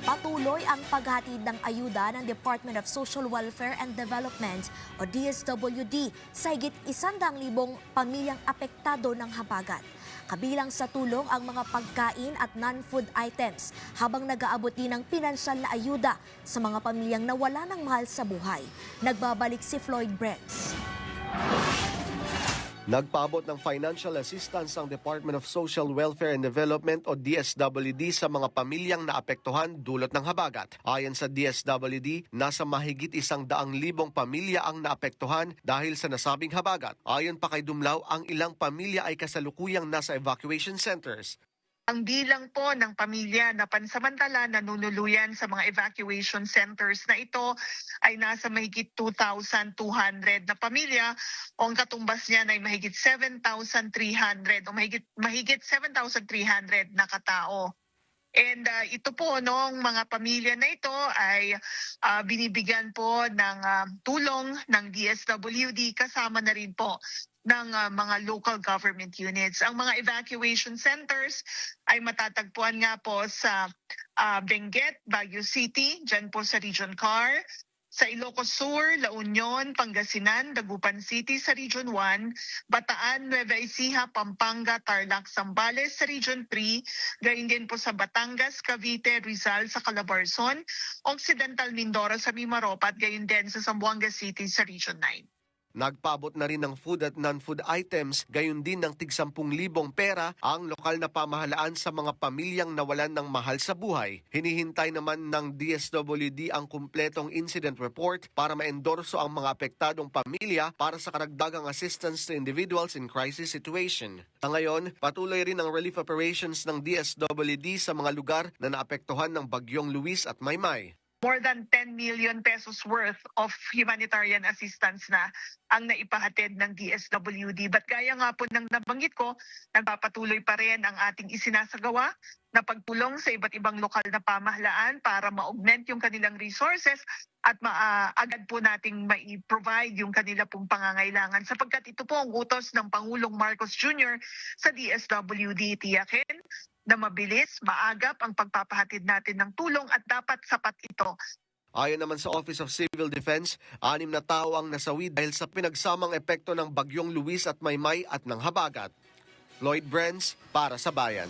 Patuloy ang paghatid ng ayuda ng Department of Social Welfare and Development o DSWD sa higit 100,000 pamilyang apektado ng habagat. Kabilang sa tulong ang mga pagkain at non-food items habang nag-aabot din ng pinansyal na ayuda sa mga pamilyang nawala ng mahal sa buhay. Nagbabalik si Floyd Brents. Nagpaabot ng financial assistance ang Department of Social Welfare and Development o DSWD sa mga pamilyang naapektuhan dulot ng habagat. Ayon sa DSWD, nasa mahigit 100,000 pamilya ang naapektuhan dahil sa nasabing habagat. Ayon pa kay Dumlao, ang ilang pamilya ay kasalukuyang nasa evacuation centers. Ang bilang po ng pamilya na pansamantala nanunuluyan sa mga evacuation centers na ito ay nasa mahigit 2,200 na pamilya o ang katumbas niyan ay mahigit 7,300 o mahigit 7,300 na katao. And ito po noong mga pamilya na ito ay binibigyan po ng tulong ng DSWD kasama na rin po ng mga local government units. Ang mga evacuation centers ay matatagpuan nga po sa Benguet, Baguio City, dyan po sa Region CAR, sa Ilocos Sur, La Union, Pangasinan, Dagupan City sa Region 1, Bataan, Nueva Ecija, Pampanga, Tarlac, Zambales sa Region 3, gayon din po sa Batangas, Cavite, Rizal sa Calabarzon, Occidental Mindoro sa Mimaropa at gayon din sa Zamboanga City sa Region 9. Nagpaabot na rin ng food at non-food items, gayon din ng tig 10,000 pera ang lokal na pamahalaan sa mga pamilyang nawalan ng mahal sa buhay. Hinihintay naman ng DSWD ang kumpletong incident report para maendorso ang mga apektadong pamilya para sa karagdagang assistance to individuals in crisis situation. Sa ngayon, patuloy rin ang relief operations ng DSWD sa mga lugar na naapektuhan ng Bagyong Luis at Maymay. More than 10 million pesos worth of humanitarian assistance na ang naipahatid ng DSWD. But gaya nga po ng nabanggit ko, nagpapatuloy pa rin ang ating isinasagawa na pagtulong sa iba't ibang lokal na pamahalaan para ma-augment yung kanilang resources at agad po nating mai-provide yung kanila pong pangangailangan. Sapagkat ito po ang utos ng Pangulong Marcos Jr. sa DSWD, tiyakin na mabilis, maagap ang pagpapahatid natin ng tulong at dapat sapat ito. Ayon naman sa Office of Civil Defense, 6 na tao ang nasawi dahil sa pinagsamang epekto ng Bagyong Luis at Maymay at ng habagat. Floyd Brents para sa Bayan.